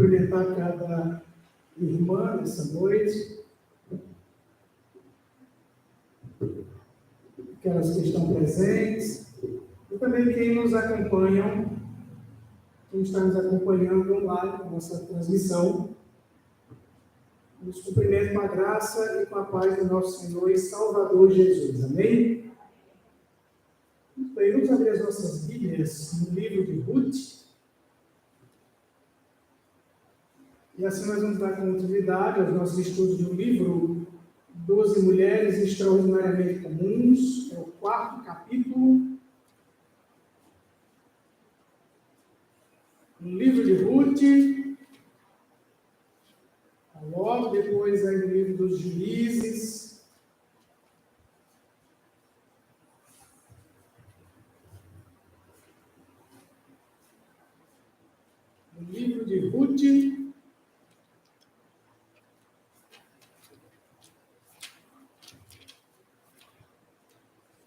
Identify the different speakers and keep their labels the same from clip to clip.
Speaker 1: cumprimentar cada irmã nessa noite, aquelas que estão presentes, e também quem nos acompanha, quem está nos acompanhando online com nossa transmissão. Nos cumprimento com a graça e com a paz do nosso Senhor e Salvador Jesus. Amém? Muito bem, vamos abrir as nossas Bíblias no livro de Ruth. E assim nós vamos dar continuidade aos nossos estudos do livro 12 Mulheres Extraordinariamente Comuns, é o 4º capítulo. No livro de Ruth, logo depois aí no livro dos Juízes. No livro de Ruth,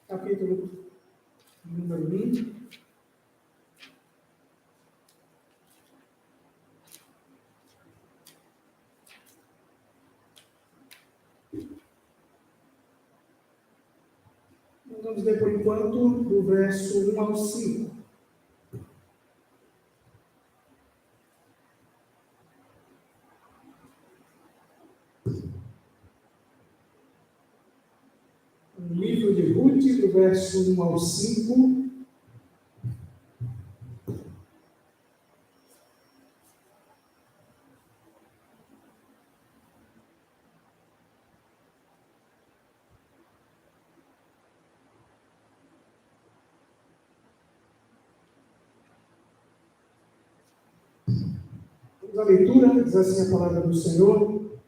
Speaker 1: capítulo número 1. Nós vamos ler por enquanto do verso 1 ao 5. No livro de Ruth, do verso 1 ao 5. A leitura diz assim a palavra do Senhor.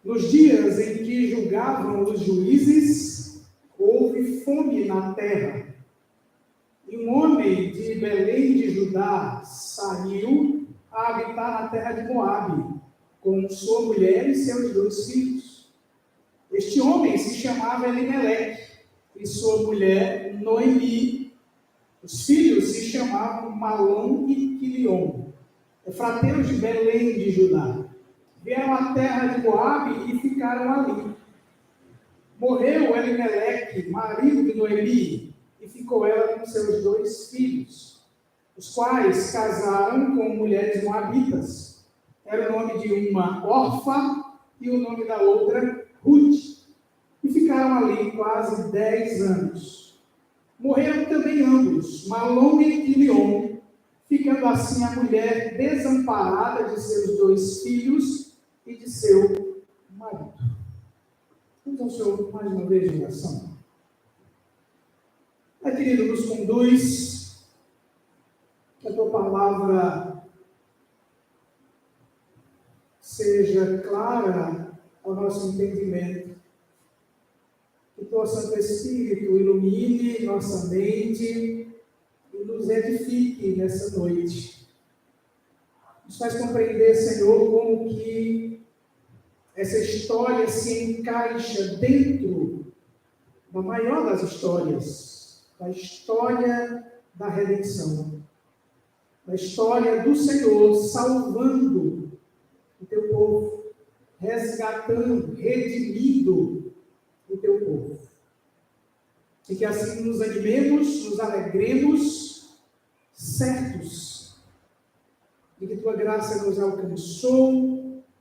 Speaker 1: Nos dias em que julgavam os juízes, houve fome na terra. E um homem de Belém de Judá saiu a habitar na terra de Moabe, com sua mulher e seus 2 filhos. Este homem se chamava Elimeleque, e sua mulher Noemi. Os filhos se chamavam Malom e Quilion, efrateiros de Belém de Judá. Vieram à terra de Moabe e ficaram ali. Morreu Elimeleque, marido de Noemi, e ficou ela com seus 2 filhos, os quais casaram com mulheres moabitas. Era o nome de uma Orfa e o nome da outra Ruth. E ficaram ali quase 10 anos. Morreram também ambos, Malom e Quilion, ficando assim a mulher desamparada de seus 2 filhos e de seu marido. Vamos ao Senhor mais uma vez em oração. Pai querido, nos conduz, que a Tua palavra seja clara ao nosso entendimento. Que Teu Santo Espírito ilumine nossa mente e nos edifique nessa noite. Nos faz compreender, Senhor, como que essa história se encaixa dentro da maior das histórias, da história da redenção, da história do Senhor salvando o Teu povo, resgatando, redimindo o Teu povo. E que assim nos animemos, nos alegremos, certos de que Tua graça nos alcançou,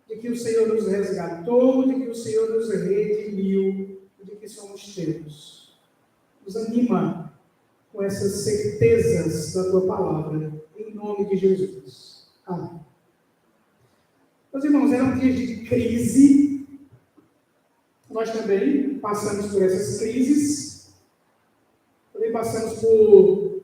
Speaker 1: de que o Senhor nos resgatou, de que o Senhor nos redimiu, de que somos teus. Nos anima com essas certezas da Tua palavra, em nome de Jesus. Amém. Meus irmãos, eram dias de crise. Nós também passamos por essas crises. Também passamos por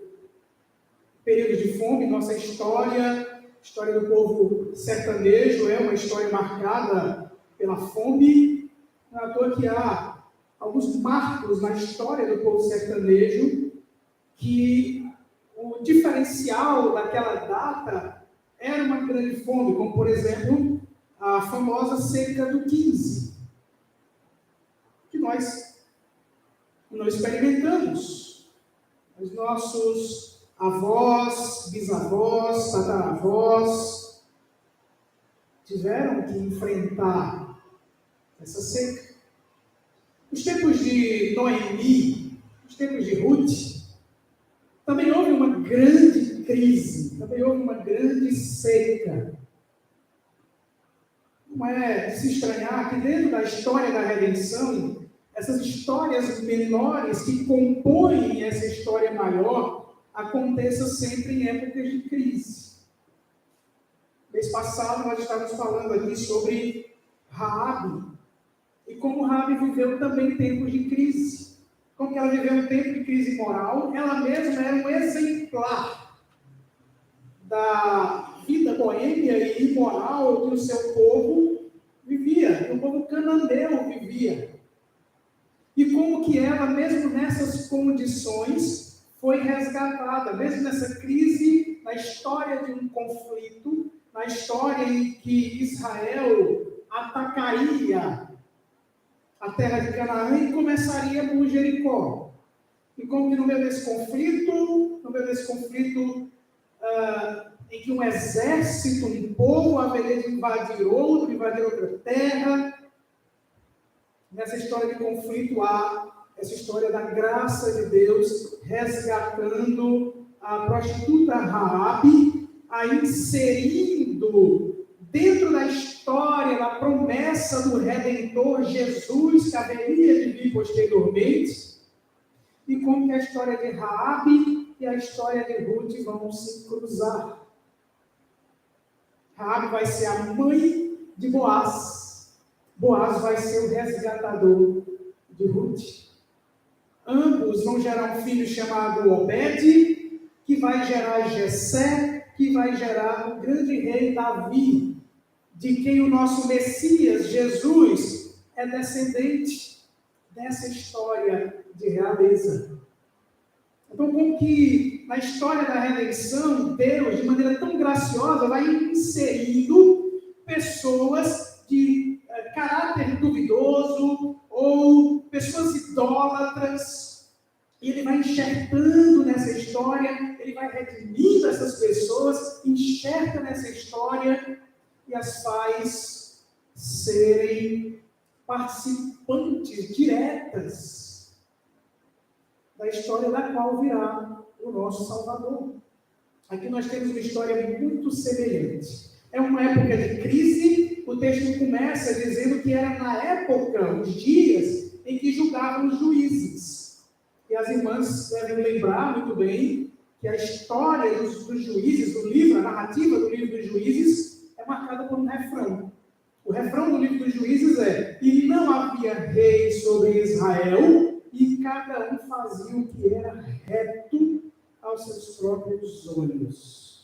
Speaker 1: períodos de fome. Nossa história, a história do povo sertanejo é uma história marcada pela fome. Não é à toa que há alguns marcos na história do povo sertanejo que o diferencial daquela data era uma grande fome, como, por exemplo, a famosa seca do 15, que nós não experimentamos. Os nossos avós, bisavós, tataravós tiveram que enfrentar essa seca. Os tempos de Noemi, os tempos de Ruth, também houve uma grande crise, também houve uma grande seca. Não é de se estranhar que dentro da história da redenção, essas histórias menores que compõem essa história maior, aconteçam sempre em épocas de crise. Mês passado nós estávamos falando aqui sobre Raabe, e como Raabe viveu também tempos de crise. Como que ela viveu um tempo de crise moral, ela mesma era um exemplar da vida boêmia e imoral que o seu povo vivia, que o povo cananeu vivia. E como que ela, mesmo nessas condições, foi resgatada, mesmo nessa crise, na história de um conflito, na história em que Israel atacaria a terra de Canaã e começaria por Jericó. E como que no meio desse conflito, em que um exército, um povo haveria de invadir outra terra, nessa história de conflito há essa história da graça de Deus resgatando a prostituta Raabe, a inserindo dentro da história, da promessa do Redentor Jesus, que haveria de vir posteriormente, e como que a história de Raabe e a história de Ruth vão se cruzar. Raabe vai ser a mãe de Boaz. Boaz vai ser o resgatador de Ruth. Ambos vão gerar um filho chamado Obed, que vai gerar Jessé, que vai gerar o grande rei Davi, de quem o nosso Messias, Jesus, é descendente dessa história de realeza. Então, como que na história da redenção, Deus, de maneira tão graciosa, vai inserindo pessoas de caráter duvidoso ou pessoas idólatras, e Ele vai enxertando nessa história, Ele vai redimindo essas pessoas, enxerta nessa história e as faz serem participantes diretas da história da qual virá o nosso Salvador. Aqui nós temos uma história muito semelhante. É uma época de crise, o texto começa dizendo que era na época, os dias, em que julgavam os juízes. E as irmãs devem lembrar muito bem que a história dos juízes, do livro, a narrativa do livro dos juízes, é marcada por um refrão. O refrão do livro dos juízes é: e não havia rei sobre Israel, e cada um fazia o que era reto aos seus próprios olhos.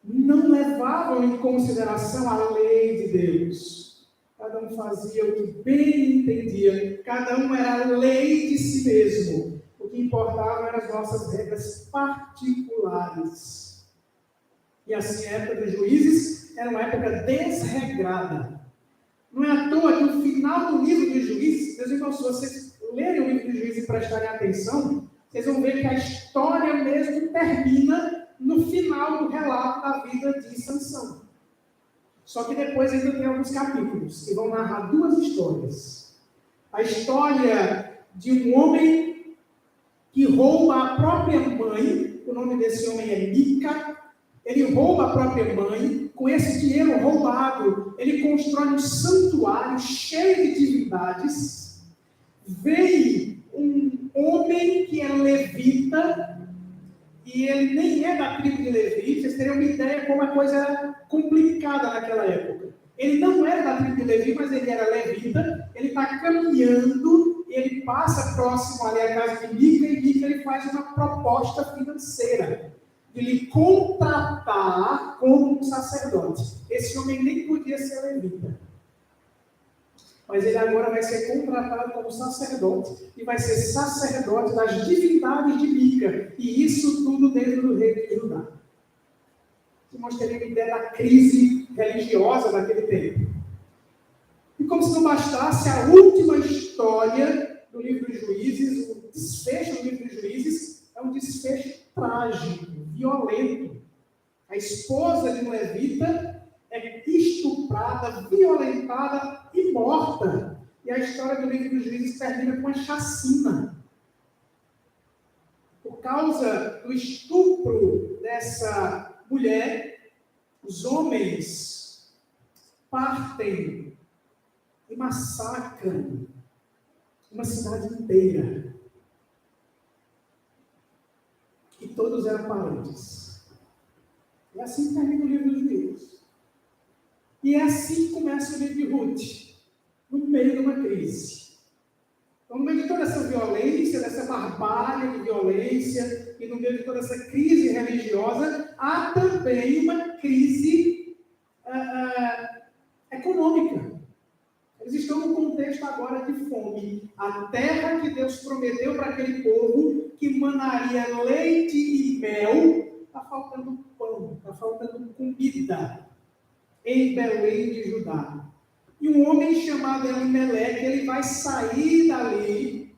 Speaker 1: Não levavam em consideração a lei de Deus. Cada um fazia o que bem entendia. Cada um era a lei de si mesmo. O que importava eram as nossas regras particulares. E assim, a época dos juízes era uma época desregrada. Não é à toa que no final do livro dos juízes, meus irmãos, se vocês lerem o livro dos juízes e prestarem atenção, vocês vão ver que a história mesmo termina no final do relato da vida de Sansão. Só que depois ainda tem alguns capítulos que vão narrar duas histórias. A história de um homem que rouba a própria mãe, o nome desse homem é Mica. Ele rouba a própria mãe, com esse dinheiro roubado, ele constrói um santuário cheio de divindades. Veio um homem que é levita, e ele nem é da tribo de Levi. Vocês teriam uma ideia como a coisa era complicada naquela época. Ele não era da tribo de Levi, mas ele era levita. Ele está caminhando, ele passa próximo ali à casa de Mica, e Mica ele faz uma proposta financeira de lhe contratar como um sacerdote. Esse homem nem podia ser levita. Mas ele agora vai ser contratado como sacerdote, e vai ser sacerdote das divindades de Mica. E isso tudo dentro do reino de Judá. Nós teremos uma ideia da crise religiosa daquele tempo. E como se não bastasse, a última história do livro dos Juízes, o desfecho do livro dos Juízes, é um violento. A esposa de um levita é estuprada, violentada e morta. E a história do livro dos Juízes termina com uma chacina. Por causa do estupro dessa mulher, os homens partem e massacram uma cidade inteira. E todos eram parentes. E assim termina o livro dos Juízes. E é assim que começa o livro de Ruth, no meio de uma crise. Então, no meio de toda essa violência, dessa barbárie de violência, e no meio de toda essa crise religiosa, há também uma crise econômica. Eles estão no contexto agora de fome. A terra que Deus prometeu para aquele povo, que manaria leite e mel, está faltando pão, está faltando comida em Belém de Judá. E um homem chamado Elimeleque, ele vai sair dali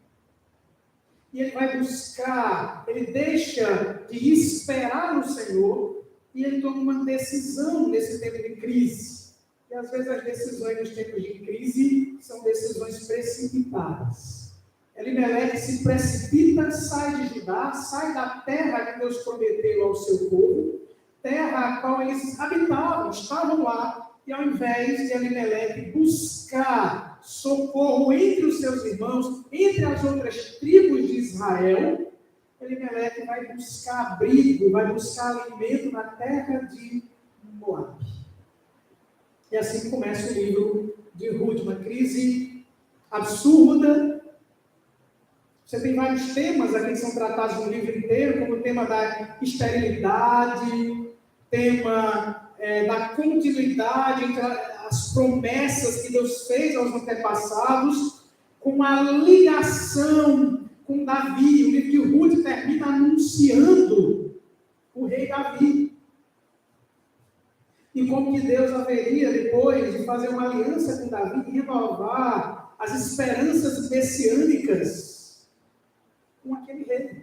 Speaker 1: e ele vai buscar, ele deixa de esperar no Senhor e ele toma uma decisão nesse tempo de crise. E às vezes as decisões nos tempos de crise são decisões precipitadas. Elimeleque se precipita, sai de Judá, sai da terra que Deus prometeu ao seu povo, terra a qual eles habitavam, estavam lá. E ao invés de Elimeleque buscar socorro entre os seus irmãos, entre as outras tribos de Israel, Elimeleque vai buscar abrigo, vai buscar alimento na terra de Moabe. E assim começa o livro de Ruth, uma crise absurda. Você tem vários temas aqui que são tratados no livro inteiro, como o tema da esterilidade, tema da continuidade entre as promessas que Deus fez aos antepassados, com a ligação com Davi. O livro de Ruth termina anunciando o rei Davi. E como que Deus haveria, depois de fazer uma aliança com Davi, renovar as esperanças messiânicas com aquele rei.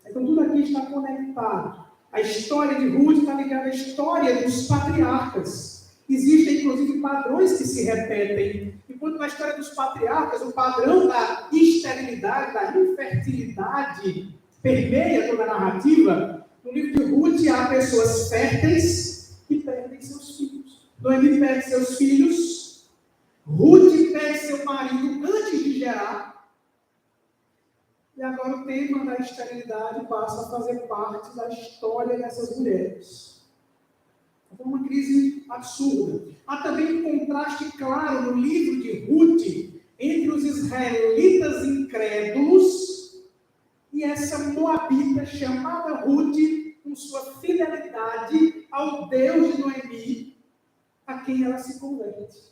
Speaker 1: Então tudo aqui está conectado. A história de Ruth está ligada à história dos patriarcas. Existem, inclusive, padrões que se repetem. Enquanto na história dos patriarcas, o padrão da esterilidade, da infertilidade, permeia toda a narrativa, no livro de Ruth há pessoas férteis que perdem seus filhos. Noemi perde seus filhos, Ruth perde seu marido antes de gerar, e agora o tema da esterilidade passa a fazer parte da história dessas mulheres. Então, uma crise absurda. Há também um contraste claro no livro de Ruth entre os israelitas incrédulos e essa moabita chamada Ruth, com sua fidelidade ao Deus de Noemi, a quem ela se converte.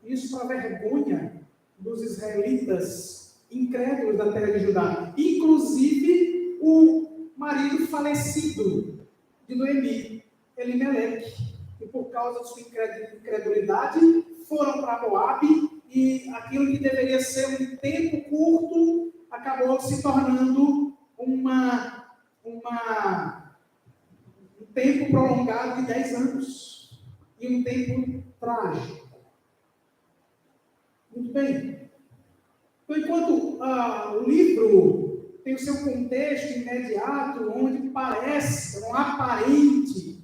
Speaker 1: Isso para a vergonha dos israelitas incrédulos da terra de Judá, inclusive o marido falecido de Noemi, Elimeleque, e por causa de sua incredulidade foram para Moabe, e aquilo que deveria ser um tempo curto acabou se tornando um tempo prolongado de 10 anos, e um tempo trágico. Muito bem. Então, enquanto o livro tem o seu contexto imediato, onde parece uma aparente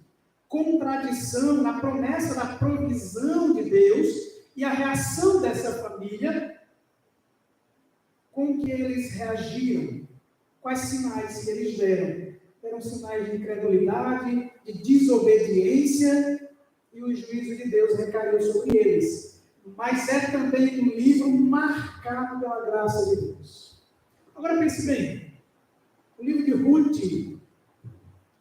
Speaker 1: contradição na promessa da provisão de Deus e a reação dessa família, como que eles reagiram? Quais sinais que eles deram? Eram sinais de incredulidade, de desobediência, e o juízo de Deus recaiu sobre eles. Mas é também um livro marcado pela graça de Deus. Agora pense bem, o livro de Ruth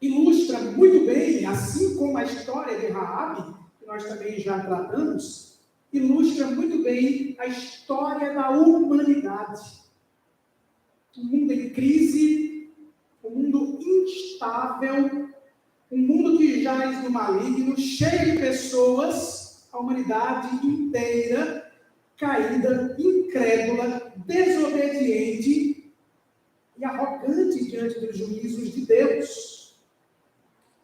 Speaker 1: ilustra muito bem, assim como a história de Raabe, que nós também já tratamos, ilustra muito bem a história da humanidade. Um mundo em crise, um mundo instável, um mundo que jaz no maligno, cheio de pessoas, a humanidade inteira, caída, incrédula, desobediente e arrogante diante dos juízos de Deus.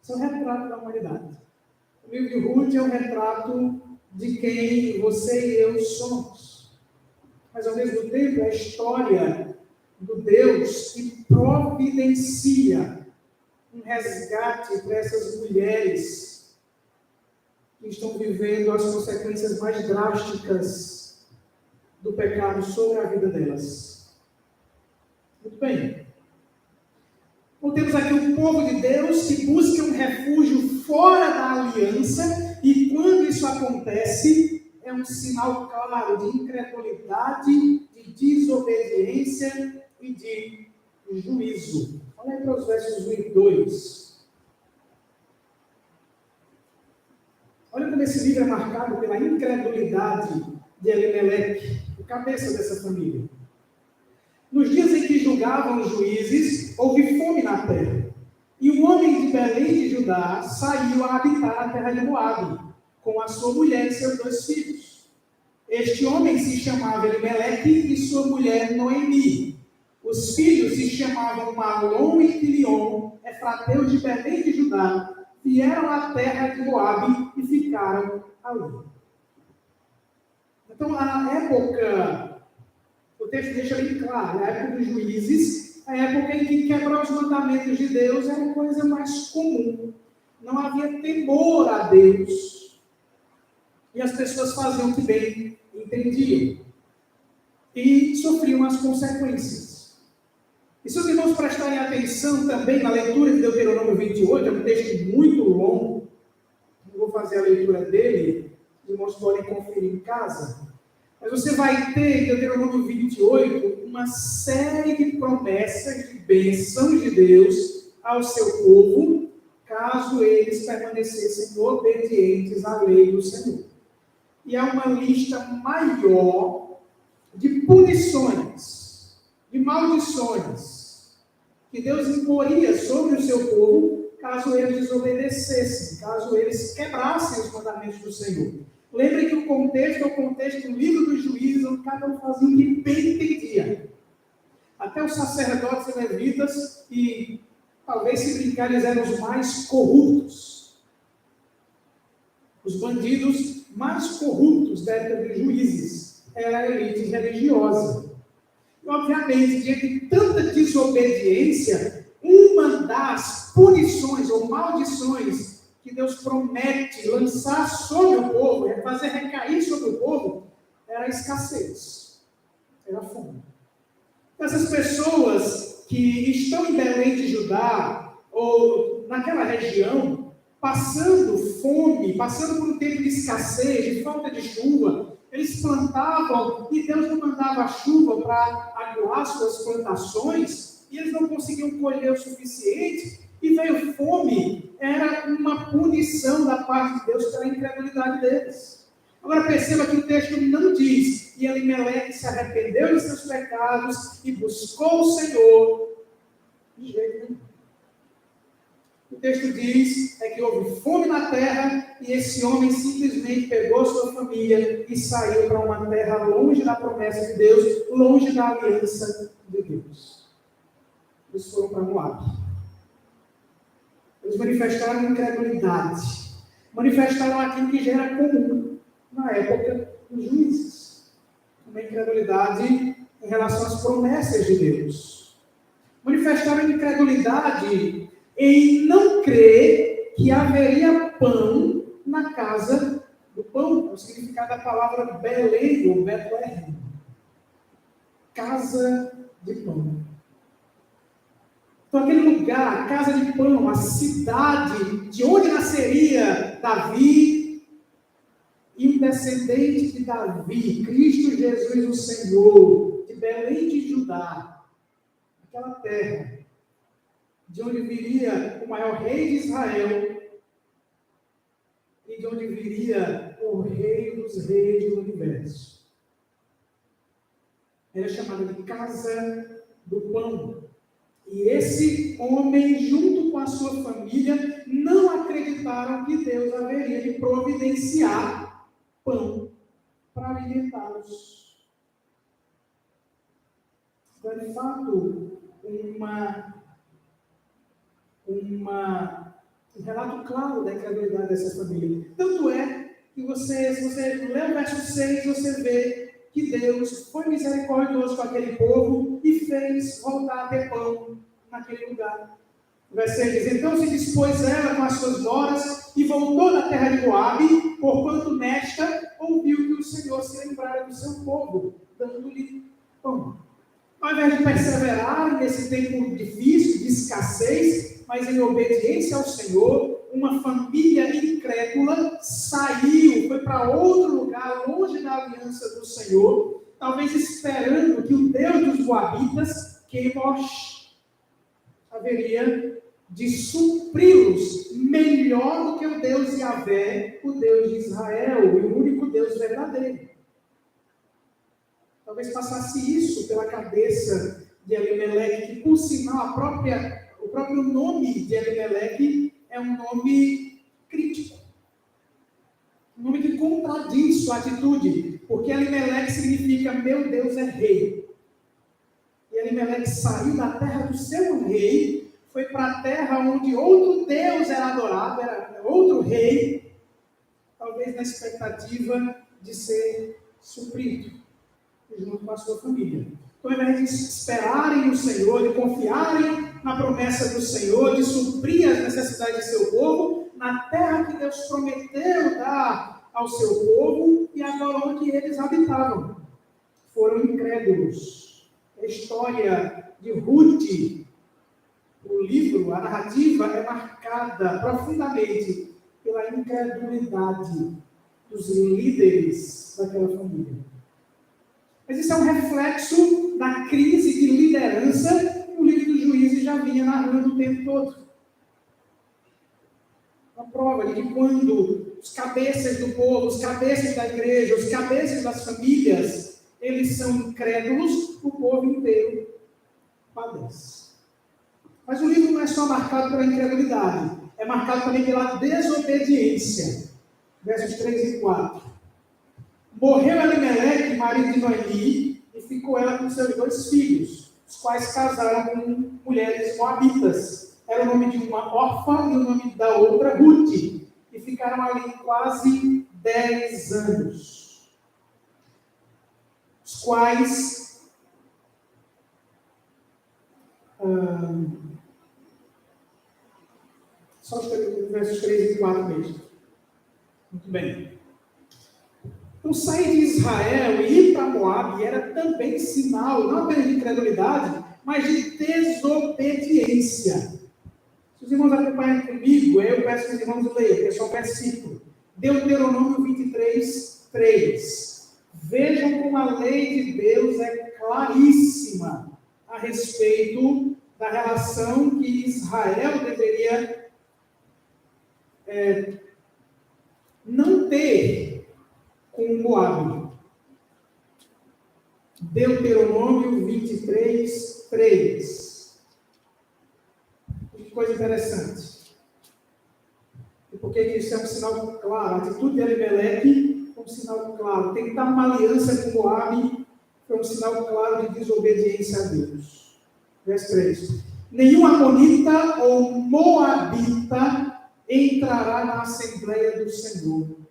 Speaker 1: Isso é um retrato da humanidade. O livro de Ruth é um retrato de quem você e eu somos. Mas, ao mesmo tempo, é a história do Deus que providencia um resgate para essas mulheres que estão vivendo as consequências mais drásticas do pecado sobre a vida delas. Muito bem. Então, temos aqui o povo de Deus que busca um refúgio fora da aliança, e quando isso acontece, é um sinal claro de incredulidade, de desobediência e de juízo. Olha aí para os versos 1 e 2. Olha como esse livro é marcado pela incredulidade de Elimeleque, o cabeça dessa família. Nos dias em que julgavam os juízes, houve fome na terra. E um homem de Belém de Judá saiu a habitar a terra de Moabe, com a sua mulher e seus 2 filhos. Este homem se chamava Elimeleque e sua mulher Noemi. Os filhos se chamavam Malom e Quilion, efrateus de Belém de Judá, vieram à terra de Moabe e ficaram ali. Então, a época... O texto deixa bem claro, na época dos juízes, a época em que quebrar os mandamentos de Deus era a coisa mais comum. Não havia temor a Deus. E as pessoas faziam o que bem entendiam. E sofriam as consequências. E se os irmãos prestarem atenção também na leitura de Deuteronômio 28, é um texto muito longo, não vou fazer a leitura dele, os irmãos podem conferir em casa. Mas você vai ter em Deuteronômio 28 uma série de promessas de bênçãos de Deus ao seu povo, caso eles permanecessem obedientes à lei do Senhor. E há uma lista maior de punições, de maldições, que Deus imporia sobre o seu povo, caso eles desobedecessem, caso eles quebrassem os mandamentos do Senhor. Lembre que o contexto é o contexto do livro dos juízes, onde cada um fazia o que bem entendia. Até os sacerdotes e levitas, e talvez se brincar, eles eram os mais corruptos. Os bandidos mais corruptos da época dos juízes era a elite religiosa. E, obviamente, diante de tanta desobediência, uma das punições ou maldições que Deus promete lançar sobre o povo, fazer recair sobre o povo, era a escassez, era a fome. Essas pessoas que estão em Belém de Judá, ou naquela região, passando fome, passando por um tempo de escassez, de falta de chuva, eles plantavam e Deus não mandava chuva para aguar suas plantações, e eles não conseguiam colher o suficiente, e veio fome. Era uma punição da parte de Deus pela incredulidade deles. Agora perceba que o texto não diz, e Elimeleque se arrependeu de seus pecados e buscou o Senhor. De jeito nenhum. O texto diz que houve fome na terra e esse homem simplesmente pegou sua família e saiu para uma terra longe da promessa de Deus, longe da aliança de Deus. Eles foram para Moabe. Eles manifestaram incredulidade, manifestaram aquilo que já era comum na época dos juízes, uma incredulidade em relação às promessas de Deus. Manifestaram incredulidade em não crer que haveria pão na casa do pão, o significado da palavra Belém ou Betlehem, casa de pão. Então, aquele lugar, a casa de pão, a cidade de onde nasceria Davi, e um descendente de Davi, Cristo Jesus o Senhor, de Belém de Judá, aquela terra, de onde viria o maior rei de Israel, e de onde viria o rei dos reis do universo. Era chamada de Casa do Pão. E esse homem, junto com a sua família, não acreditaram que Deus haveria de providenciar pão para alimentá-los. Então, é de fato, uma Um relato claro da incredulidade dessa família. Tanto é que se você ler o verso 6, você vê que Deus foi misericordioso com aquele povo e fez voltar a ter pão naquele lugar. O verso 6 diz: então se dispôs ela com as suas noras e voltou da terra de Moabe, porquanto nesta ouviu que o Senhor se lembrara do seu povo, dando-lhe pão. Ao invés de perseverar nesse tempo difícil, de escassez, mas em obediência ao Senhor, uma família incrédula saiu, foi para outro lugar, longe da aliança do Senhor, talvez esperando que o Deus dos Moabitas, Quemosh, haveria de supri-los melhor do que o Deus Yahvé, o Deus de Israel, e o único Deus verdadeiro. Talvez passasse isso pela cabeça de Elimeleque, que por sinal o próprio nome de Elimeleque é um nome crítico. Um nome que contradiz sua atitude, porque Elimeleque significa meu Deus é rei. E Elimeleque saiu da terra do seu rei, foi para a terra onde outro Deus era adorado, era outro rei, talvez na expectativa de ser suprido junto com a sua família. Então, ao invés de esperarem no Senhor, de confiarem na promessa do Senhor, de suprir as necessidades de seu povo, na terra que Deus prometeu dar ao seu povo e agora onde eles habitavam, foram incrédulos. A história de Ruth, o livro, a narrativa é marcada profundamente pela incredulidade dos líderes daquela família. Mas isso é um reflexo da crise de liderança que o livro dos Juízes já vinha narrando o tempo todo. Uma prova de que quando os cabeças do povo, os cabeças da igreja, os cabeças das famílias, eles são incrédulos, o povo inteiro padece. Mas o livro não é só marcado pela incredulidade, é marcado também pela desobediência. Versos 3 e 4. Morreu Elimeleque, marido de Noemi, e ficou ela com seus 2 filhos, os quais casaram com mulheres moabitas. Era o nome de uma órfã e o nome da outra, Ruth. E ficaram ali quase 10 anos. Os quais só os versos 3 e 4 mesmo. Muito bem. Então, sair de Israel e ir para Moabe era também sinal, não apenas de incredulidade, mas de desobediência. Se os irmãos acompanharem comigo, eu peço que os irmãos leiam, que é só o versículo. Deuteronômio 23, 3. Vejam como a lei de Deus é claríssima a respeito da relação que Israel deveria não ter com Moabe. Deuteronômio 23, 3. Que coisa interessante. E por que isso é um sinal claro? A atitude de Elimeleque é um sinal claro. Tentar uma aliança com Moabe foi um sinal claro de desobediência a Deus. Verso 3. Nenhum amonita ou moabita entrará na Assembleia do Senhor.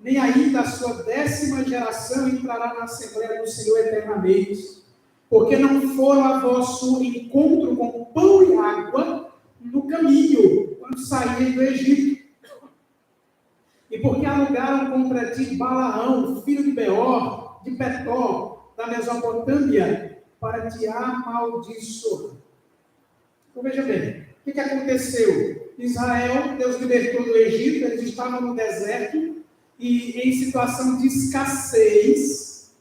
Speaker 1: Nem ainda a sua 10ª geração entrará na Assembleia do Senhor eternamente, porque não foram a vosso encontro com pão e água no caminho, quando saíram do Egito. E porque alugaram contra ti Balaão, filho de Beor, de Petor, da Mesopotâmia, para te amaldiçoar. Então veja bem, o que aconteceu? Israel, Deus libertou do Egito, eles estavam no deserto, e em situação de escassez,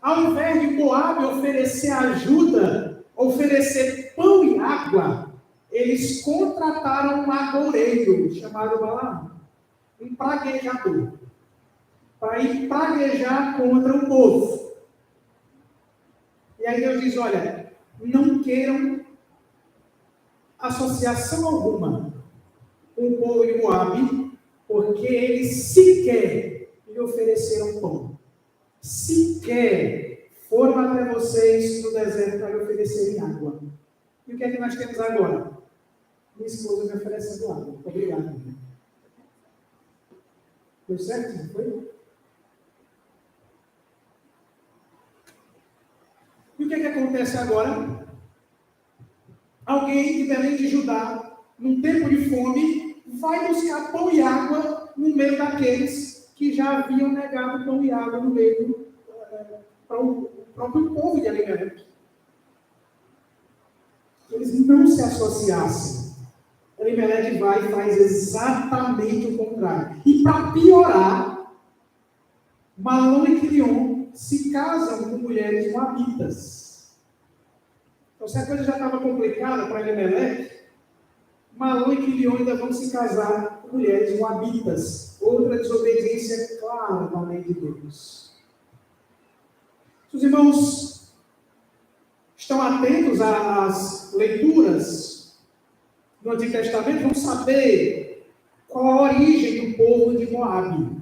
Speaker 1: ao invés de Moabe oferecer ajuda, oferecer pão e água, eles contrataram um agoureiro chamado Balaão, um praguejador, para ir praguejar contra o povo. E aí Deus diz, olha, não queiram associação alguma com o povo de Moabe, porque eles sequer lhe ofereceram pão. Sequer foram até vocês no deserto para lhe oferecerem água. E o que é que nós temos agora? Minha esposa me oferecendo água. Obrigado. Deu certo? Não foi? E o que acontece agora? Alguém de Belém de Judá, num tempo de fome, vai buscar pão e água no meio daqueles que já haviam negado pão e água no meio para o próprio povo de Elimelec. Eles não se associassem. Elimelec vai e faz exatamente o contrário. E para piorar, Malom e Quilion se casam com mulheres moabitas. Então, se a coisa já estava complicada para Elimelec, Malom e Quilion ainda vão se casar com mulheres moabitas. Outra desobediência clara da lei de Deus. Os irmãos estão atentos às leituras do Antigo Testamento, vão saber qual a origem do povo de Moabe.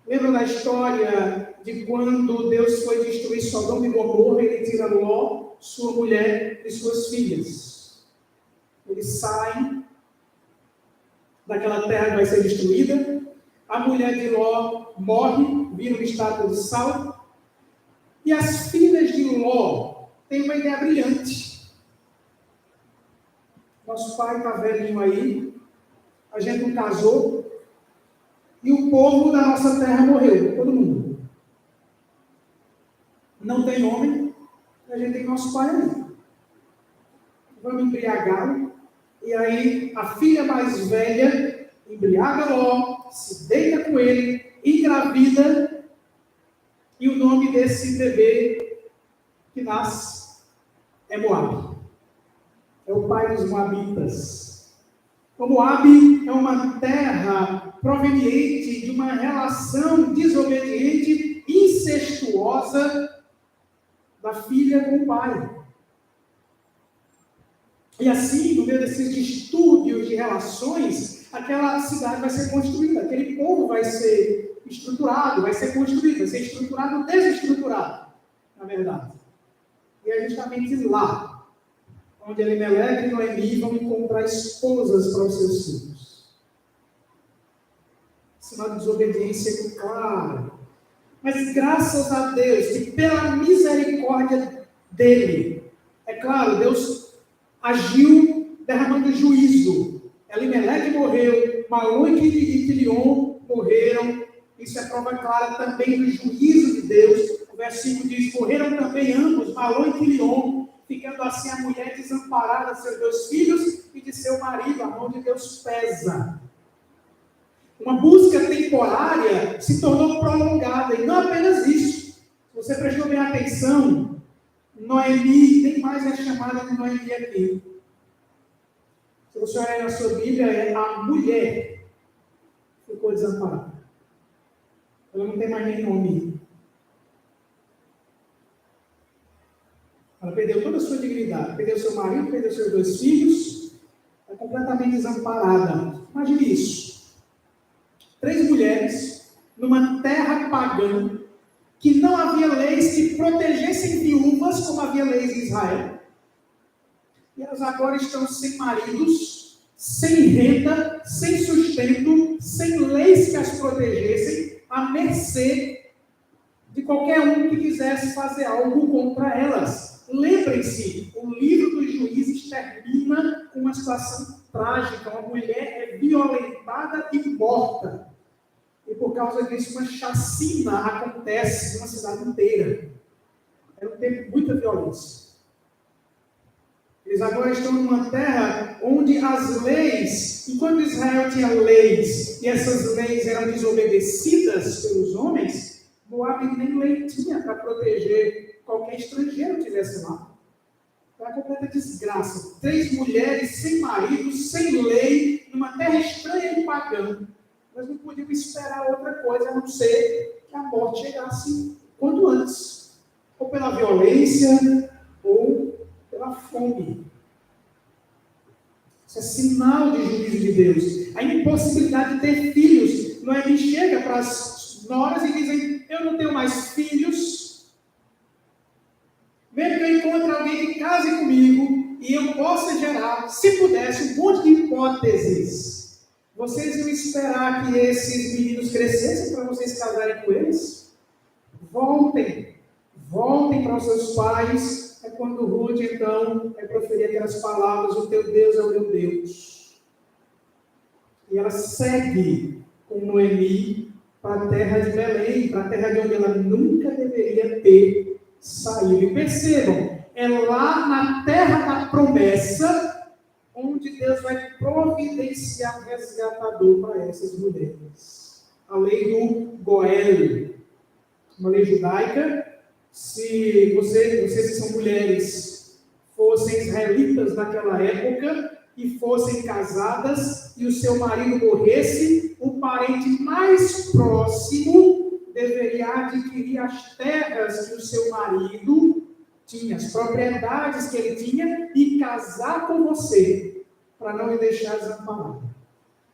Speaker 1: Lembra da história de quando Deus foi destruir Sodoma e Gomorra e ele tira Ló, sua mulher e suas filhas. Eles saem daquela terra que vai ser destruída. A mulher de Ló morre, vira um estado de sal. E as filhas de Ló têm uma ideia brilhante. Nosso pai está velhinho aí, a gente não casou, e o povo da nossa terra morreu, todo mundo. Não tem homem, a gente tem nosso pai ali. Vamos embriagá-lo, e aí a filha mais velha embriaga Ló, se deita com ele, engravida, e o nome desse bebê que nasce é Moabe. É o pai dos Moabitas. O Moabe é uma terra proveniente de uma relação desobediente, incestuosa da filha com o pai. E assim, no meio desses distúrbios de relações, aquela cidade vai ser construída, aquele povo vai ser estruturado, vai ser construído, vai ser estruturado, desestruturado, na verdade. E é justamente lá onde Elimelec e Noemi vão encontrar esposas para os seus filhos. Sinal de desobediência clara. Mas graças a Deus, que pela misericórdia dele, é claro, Deus agiu derramando juízo. Elimelec morreu, Malom e Quilion morreram. Isso é prova clara também do juízo de Deus. O versículo diz: morreram também ambos, Malom e Quilion, ficando assim a mulher desamparada de seus 2 filhos e de seu marido. A mão de Deus pesa. Uma busca temporária se tornou prolongada, e não apenas isso. Se você prestou bem atenção, Noemi nem mais é chamada de Noemi aqui. Se você olhar na sua Bíblia, é a mulher que ficou desamparada. Ela não tem mais nem nome. Ela perdeu toda a sua dignidade, perdeu seu marido, perdeu seus 2 filhos, está completamente desamparada. Imagine isso. 3 mulheres, numa terra pagã, que não havia leis que protegessem viúvas, como havia leis em Israel. E elas agora estão sem maridos, sem renda, sem sustento, sem leis que as protegessem, à mercê de qualquer um que quisesse fazer algo contra elas. Lembrem-se, o livro dos Juízes termina com uma situação trágica. Uma mulher é violentada e morta. E por causa disso, uma chacina acontece numa cidade inteira. Era um tempo de muita violência. Eles agora estão numa terra onde as leis, enquanto Israel tinha leis, e essas leis eram desobedecidas pelos homens, Moabe nem lei tinha para proteger qualquer estrangeiro que estivesse lá. Era uma completa desgraça. 3 mulheres sem marido, sem lei, numa terra estranha e pagã. Nós não podíamos esperar outra coisa a não ser que a morte chegasse quanto antes. Ou pela violência, ou pela fome. Isso é sinal de juízo de Deus. A impossibilidade de ter filhos. Noemi chega para as noras e dizem: eu não tenho mais filhos. Mesmo que eu encontre alguém futuramente casem comigo e eu possa gerar, se pudesse, um monte de hipóteses. Vocês iam esperar que esses meninos crescessem para vocês casarem com eles? Voltem para os seus pais. É quando Ruth, então, proferir aquelas palavras: o teu Deus é o meu Deus. E ela segue com Noemi para a terra de Belém, para a terra de onde ela nunca deveria ter saído. E percebam, é lá na terra da promessa onde Deus vai providenciar um resgatador para essas mulheres. A lei do Goel, uma lei judaica. Se vocês que são mulheres fossem israelitas naquela época e fossem casadas e o seu marido morresse, o parente mais próximo deveria adquirir as terras que o seu marido tinha, as propriedades que ele tinha, e casar com você, para não lhe deixar desamparado,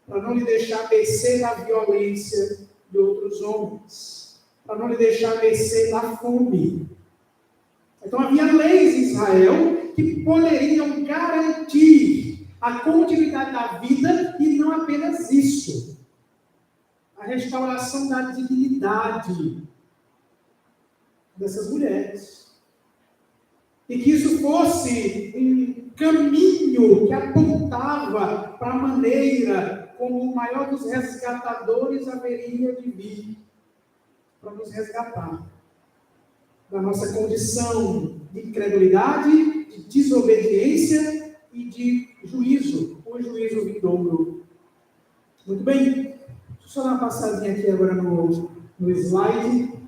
Speaker 1: para não lhe deixar mercê da violência de outros homens, para não lhe deixar mercê da fome. Então havia leis em Israel que poderiam garantir a continuidade da vida, e não apenas isso, a restauração da dignidade dessas mulheres. E que isso fosse um caminho que apontava para a maneira como o maior dos resgatadores haveria de vir para nos resgatar da nossa condição de incredulidade, de desobediência e de juízo, o juízo vindouro. Muito bem, deixa eu só dar uma passadinha aqui agora no slide.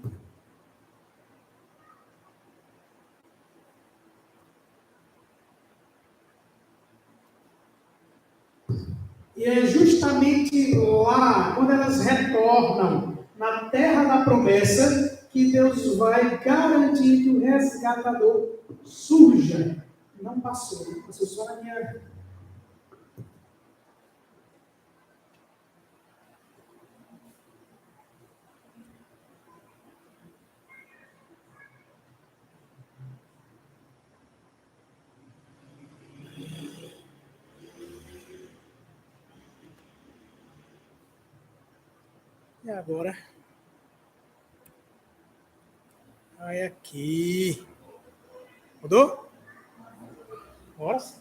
Speaker 1: E é justamente lá, quando elas retornam na terra da promessa, que Deus vai garantir que o resgatador surja. Não passou só na minha... E agora? Aí aqui. Mudou? Nossa.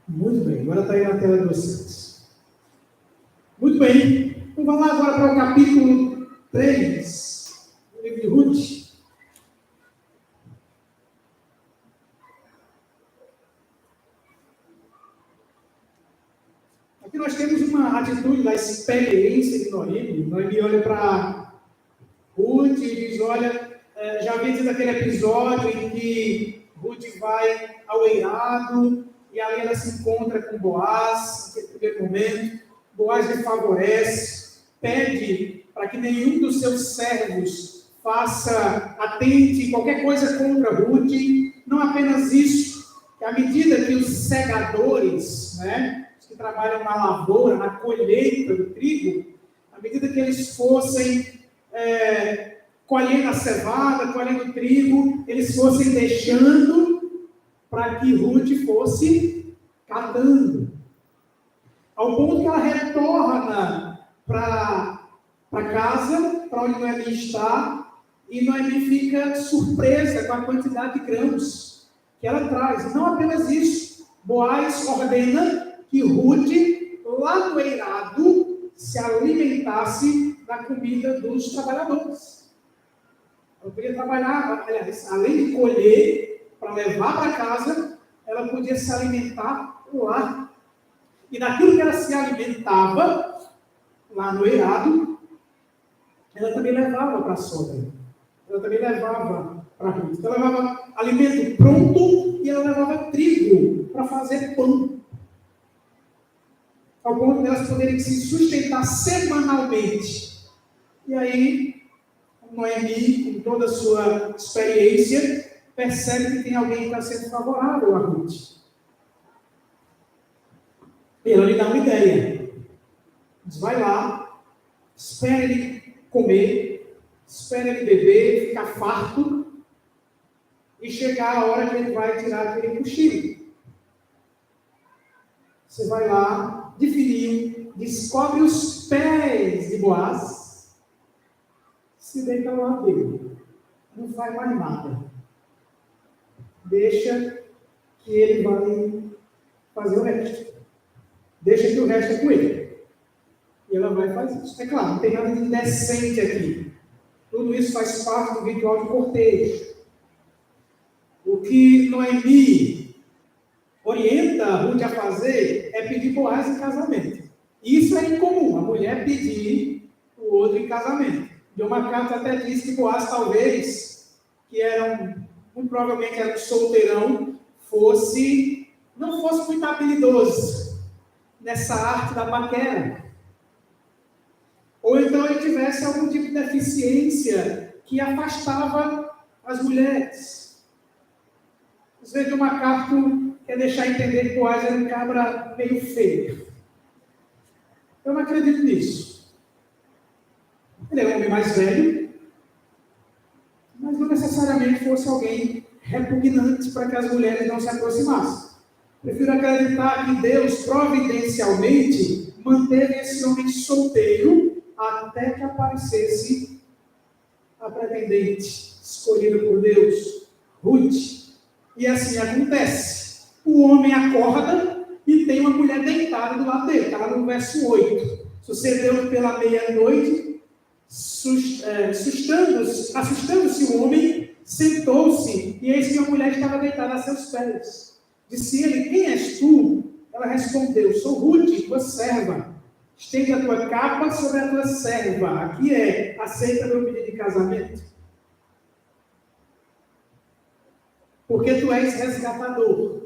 Speaker 1: Muito bem, agora está aí na tela de vocês. Muito bem. Então vamos lá agora para o capítulo 3 do livro de Ruth. Aqui nós temos uma atitude da experiência de Noemi. Noemi olha para Ruth e diz: olha, já havia tido aquele episódio em que Ruth vai ao eirado e ali ela se encontra com Boaz, naquele primeiro momento. Boaz lhe favorece, pede para que nenhum dos seus servos atente qualquer coisa contra Ruth. Não apenas isso, que à medida que os segadores, que trabalham na lavoura, na colheita do trigo, à medida que eles fossem colhendo a cevada, colhendo o trigo, eles fossem deixando para que Ruth fosse catando. Ao ponto que ela retorna para casa, para onde Noemi está, e Noemi fica surpresa com a quantidade de grãos que ela traz. Não apenas isso, Boaz ordena que Ruth, lá no eirado, se alimentasse da comida dos trabalhadores. Ela podia trabalhar, aliás, além de colher, para levar para casa, ela podia se alimentar lá. E daquilo que ela se alimentava, lá no eirado, ela também levava para a sogra. Ela também levava para Ruth. Ela levava alimento pronto e ela levava trigo para fazer pão. Ao ponto de elas poderem se sustentar semanalmente. E aí, Noemi, com toda a sua experiência, percebe que tem alguém que está sendo favorável a Ruth. E ela lhe dá uma ideia. Diz: vai lá, espere ele comer, espera ele beber, ficar farto, e chegar a hora que ele vai tirar aquele cochilo. Você vai lá, de fininho, descobre os pés de Boaz, se deita ao lado dele. Não faz mais nada. Deixa que ele vai fazer o resto. Deixa que o resto é com ele. E ela vai fazer isso. É claro, não tem nada de indecente aqui. Tudo isso faz parte do ritual de cortejo. O que Noemi orienta Ruth a fazer é pedir Boaz em casamento. Isso é incomum, a mulher pedir o outro em casamento. John MacArthur até diz que Boaz talvez, que era muito provavelmente era um solteirão, não fosse muito habilidoso nessa arte da paquera. Ou então ele tivesse algum tipo de deficiência que afastava as mulheres. Às vezes John MacArthur quer deixar entender que Boaz era um cabra meio feio. Eu não acredito nisso. Ele é um homem mais velho, mas não necessariamente fosse alguém repugnante para que as mulheres não se aproximassem. Prefiro acreditar que Deus providencialmente manteve esse homem solteiro até que aparecesse a pretendente escolhida por Deus, Ruth. E assim acontece. O homem acorda e tem uma mulher deitada do lado dele. Está lá no verso 8. Sucedeu pela meia-noite, assustando-se o homem, sentou-se, e eis que a mulher estava deitada a seus pés. Disse ele: quem és tu? Ela respondeu: sou Ruth, tua serva. Estende a tua capa sobre a tua serva. Aqui aceita meu pedido de casamento. Porque tu és resgatador.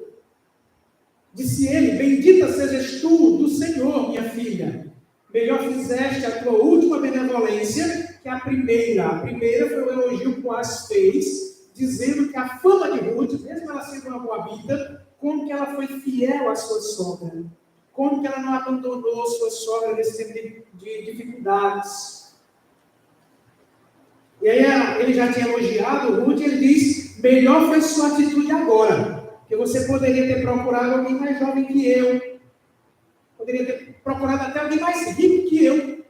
Speaker 1: Disse ele: bendita sejas tu do Senhor, minha filha. Melhor fizeste a tua última benevolência que a primeira. A primeira foi o elogio que Boaz fez, dizendo que a fama de Ruth, mesmo ela sendo uma moabita, como que ela foi fiel à sua sogra. Como que ela não abandonou sua sogra nesse tempo de dificuldades. E aí ele já tinha elogiado Ruth, e ele diz: melhor foi sua atitude agora, que você poderia ter procurado alguém mais jovem que eu, poderia ter procurado até alguém mais rico que eu.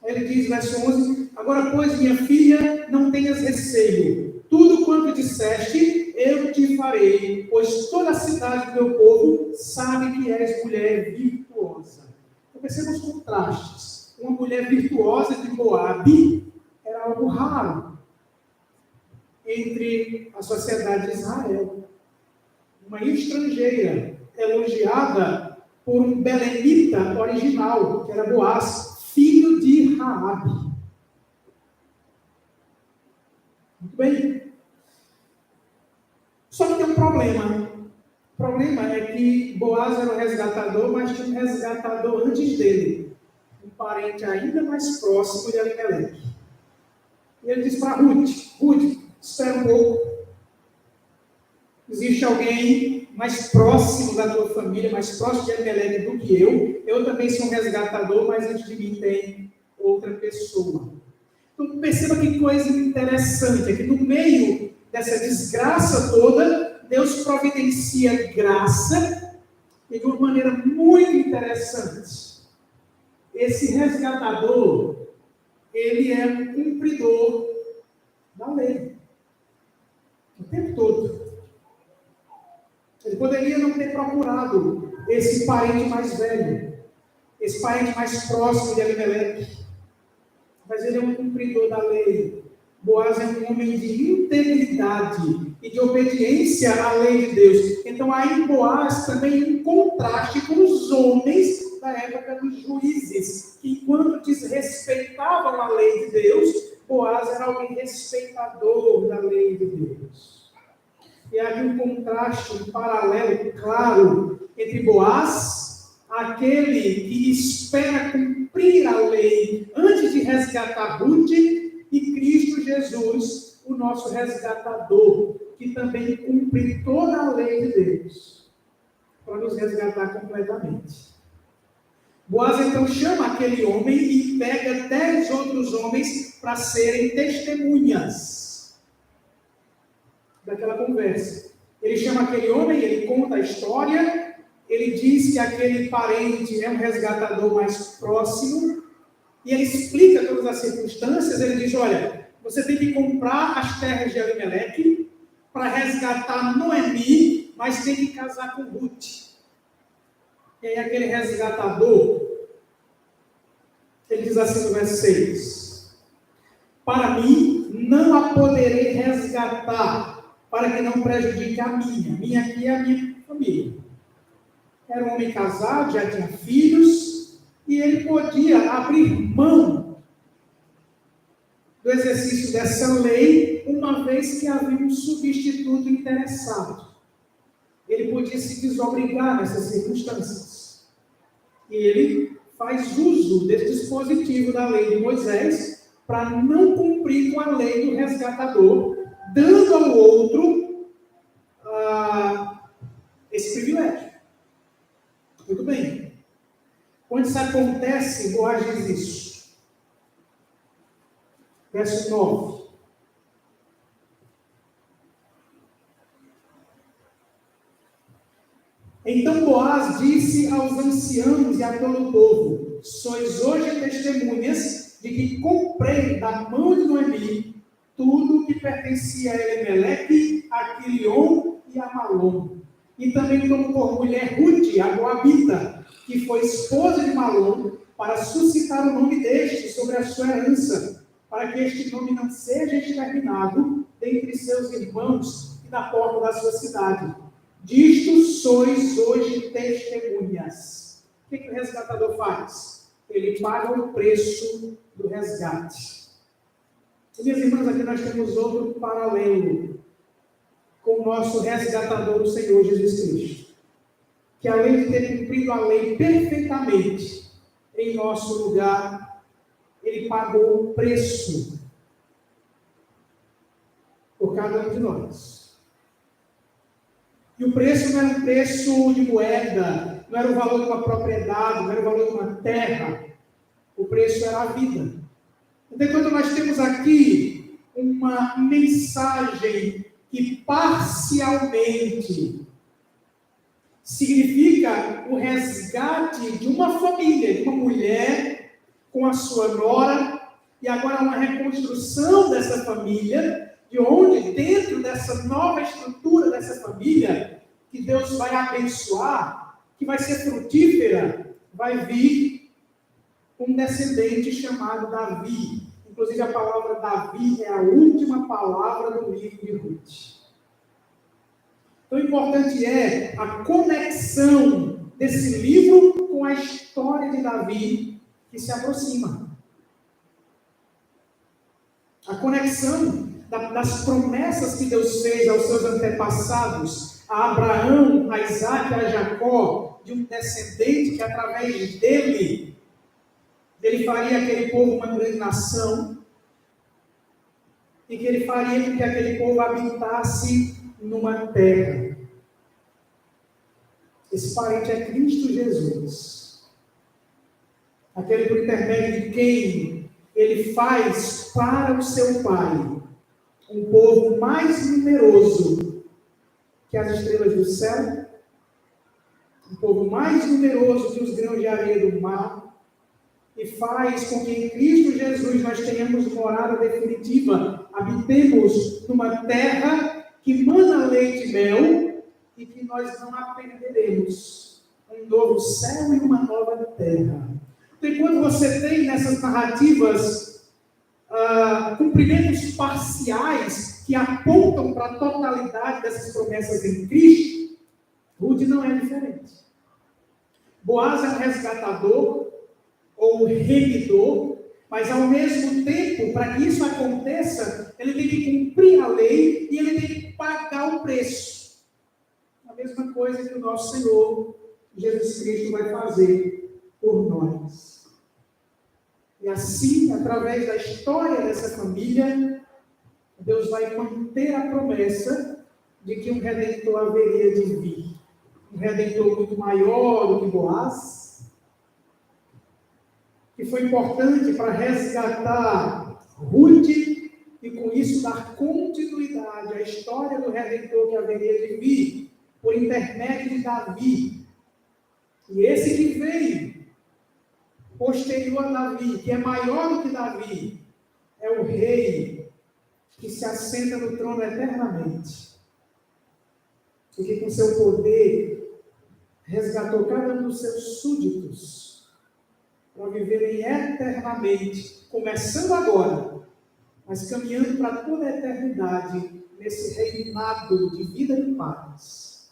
Speaker 1: Aí ele diz, verso 11: agora, pois, minha filha, não tenhas receio, tudo quanto disseste, eu te farei, pois toda a cidade do meu povo sabe que és mulher virtuosa. Então, perceba os contrastes. Uma mulher virtuosa de Moabe era algo raro entre a sociedade de Israel. Uma estrangeira, elogiada por um belemita original, que era Boaz, filho de Raabe. Muito bem. Só que tem um problema. O problema é que Boaz era o resgatador, mas tinha um resgatador antes dele. Um parente ainda mais próximo de Alimeleque. E ele diz para Ruth: Ruth, espera um pouco. Existe alguém mais próximo da tua família, mais próximo de Alimeleque do que eu. Eu também sou um resgatador, mas antes de mim tem outra pessoa. Então perceba que coisa interessante, é que no meio dessa desgraça toda, Deus providencia graça, e de uma maneira muito interessante. Esse resgatador, ele é um cumpridor da lei, o tempo todo. Ele poderia não ter procurado esse parente mais velho, esse parente mais próximo de Alimeleque, mas ele é um cumpridor da lei. Boaz é um homem de integridade e de obediência à lei de Deus. Então há em Boaz também um contraste com os homens da época dos juízes, que enquanto desrespeitavam a lei de Deus, Boaz era alguém respeitador da lei de Deus. E há aqui um contraste, um paralelo claro entre Boaz, aquele que espera cumprir a lei antes de resgatar Ruth, e Cristo Jesus, o nosso resgatador, que também cumpre toda a lei de Deus, para nos resgatar completamente. Boaz então chama aquele homem e pega 10 outros homens para serem testemunhas daquela conversa. Ele chama aquele homem, ele conta a história, ele diz que aquele parente é um resgatador mais próximo, e ele explica todas as circunstâncias. Ele diz: olha, você tem que comprar as terras de Abimeleque para resgatar Noemi, mas tem que casar com Ruth. E aí aquele resgatador, ele diz assim no verso 6: para mim, não a poderei resgatar, para que não prejudique a minha aqui é a minha família. Era um homem casado, já tinha filhos, e ele podia abrir mão do exercício dessa lei, uma vez que havia um substituto interessado. Ele podia se desobrigar nessas circunstâncias. E ele faz uso desse dispositivo da lei de Moisés para não cumprir com a lei do resgatador, dando ao outro esse privilégio. Muito bem. Quando isso acontece, Boaz diz isso. Verso 9. Então Boaz disse aos anciãos e a todo o povo: sois hoje testemunhas de que comprei da mão de Noemi tudo que pertencia a Elimeleque, a Quilion e a Malom. E também tomo por mulher Ruth, a Moabita, que foi esposa de Malom, para suscitar o nome deste sobre a sua herança, para que este nome não seja exterminado dentre seus irmãos e na porta da sua cidade. Disto sois hoje testemunhas. O que o resgatador faz? Ele paga o preço do resgate. E, minhas irmãs, aqui nós temos outro paralelo com o nosso resgatador, o Senhor Jesus Cristo, que além de ter cumprido a lei perfeitamente em nosso lugar, ele pagou o preço por cada um de nós. E o preço não era um preço de moeda, não era o valor de uma propriedade, não era o valor de uma terra. O preço era a vida. Então, quando nós temos aqui uma mensagem que parcialmente significa o resgate de uma família, de uma mulher com a sua nora, e agora uma reconstrução dessa família, de onde, dentro dessa nova estrutura dessa família, que Deus vai abençoar, que vai ser frutífera, vai vir um descendente chamado Davi. Inclusive a palavra Davi é a última palavra do livro de Ruth. Então, o importante é a conexão desse livro com a história de Davi que se aproxima. A conexão das promessas que Deus fez aos seus antepassados, a Abraão, a Isaac e a Jacó, de um descendente que através dele, ele faria aquele povo uma grande nação, e que ele faria com que aquele povo habitasse numa terra. Esse parente é Cristo Jesus. Aquele por intermédio de quem ele faz para o seu Pai um povo mais numeroso que as estrelas do céu, um povo mais numeroso que os grãos de areia do mar, e faz com que em Cristo Jesus nós tenhamos morada definitiva, habitemos numa terra que mana leite e mel, e que nós não a perderemos. Um novo céu e uma nova terra. Então, enquanto você tem nessas narrativas cumprimentos parciais que apontam para a totalidade dessas promessas em Cristo, Ruth não é diferente. Boaz é um resgatador ou remidor, mas ao mesmo tempo, para que isso aconteça, ele tem que cumprir a lei e ele tem que pagar o preço. A mesma coisa que o nosso Senhor Jesus Cristo vai fazer por nós. E assim, através da história dessa família, Deus vai manter a promessa de que um Redentor haveria de vir. Um Redentor muito maior do que Boaz, que foi importante para resgatar Ruth, e com isso dar continuidade à história do Redentor que haveria de vir, por intermédio de Davi. E esse que veio, posterior a Davi, que é maior do que Davi, é o rei que se assenta no trono eternamente. E que com seu poder resgatou cada um dos seus súditos para viverem eternamente, começando agora, mas caminhando para toda a eternidade, nesse reinado de vida e paz.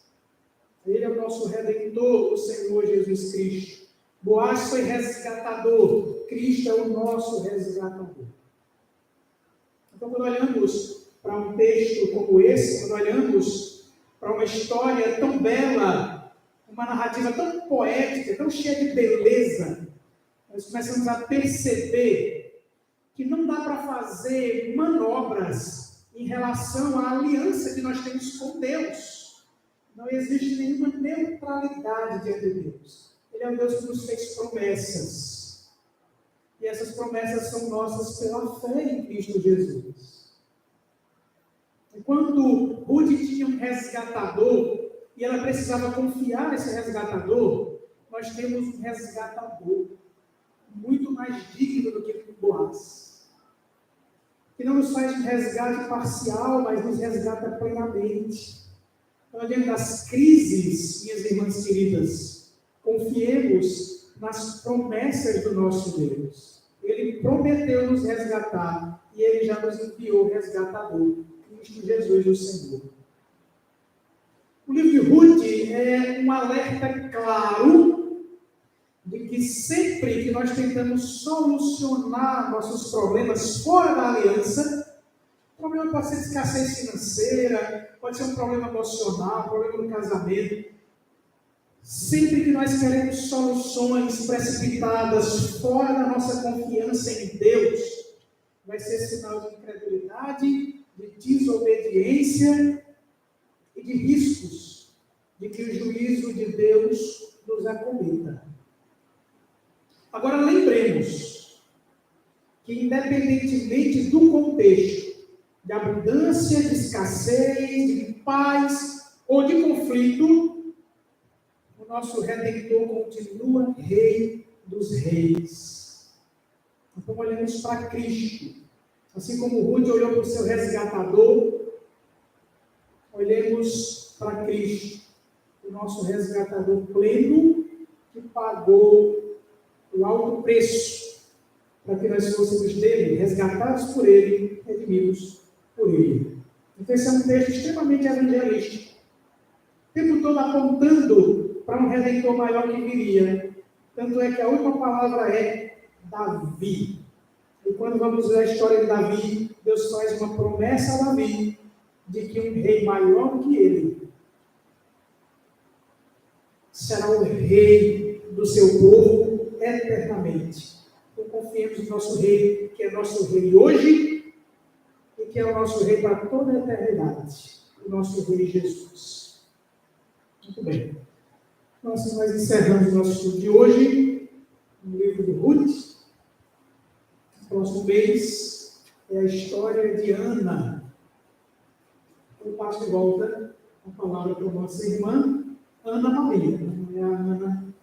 Speaker 1: Ele é o nosso Redentor, o Senhor Jesus Cristo. Boaz foi resgatador, Cristo é o nosso resgatador. Então, quando olhamos para um texto como esse, quando olhamos para uma história tão bela, uma narrativa tão poética, tão cheia de beleza, nós começamos a perceber que não dá para fazer manobras em relação à aliança que nós temos com Deus. Não existe nenhuma neutralidade diante de Deus. Ele é um Deus que nos fez promessas. E essas promessas são nossas pela fé em Cristo Jesus. Enquanto Ruth tinha um resgatador, e ela precisava confiar nesse resgatador, nós temos um resgatador muito mais digno do que Boaz, que não nos faz um resgate parcial, mas nos resgata plenamente. Então, diante das crises, minhas irmãs queridas, confiemos nas promessas do nosso Deus. Ele prometeu nos resgatar e Ele já nos enviou o resgatador, Cristo Jesus, o Senhor. O livro de Ruth é um alerta claro de que sempre que nós tentamos solucionar nossos problemas fora da aliança, o problema pode ser de escassez financeira, pode ser um problema emocional, um problema no casamento. Sempre que nós queremos soluções precipitadas fora da nossa confiança em Deus, vai ser sinal de incredulidade, de desobediência e de riscos de que o juízo de Deus nos acometa. Agora lembremos que, independentemente do contexto, de abundância, de escassez, de paz ou de conflito, o nosso Redentor continua Rei dos Reis. Então olhamos para Cristo. Assim como Ruth olhou para o seu resgatador, olhemos para Cristo, o nosso resgatador pleno, que pagou o alto preço para que nós fôssemos dele, resgatados por ele, redimidos por ele. Então esse é um texto extremamente evangelístico, o tempo todo apontando para um Redentor maior que viria. Tanto é que a última palavra é Davi. E quando vamos ver a história de Davi, Deus faz uma promessa a Davi de que um rei maior do que ele será o rei do seu povo eternamente. Então confiemos no nosso rei, que é nosso rei hoje e que é o nosso rei para toda a eternidade, o nosso rei Jesus. Muito bem. Então assim nós encerramos o nosso estudo de hoje no livro de Ruth. O próximo mês é a história de Ana. Eu passo de volta a palavra para a nossa irmã Ana Maria. Não é a Ana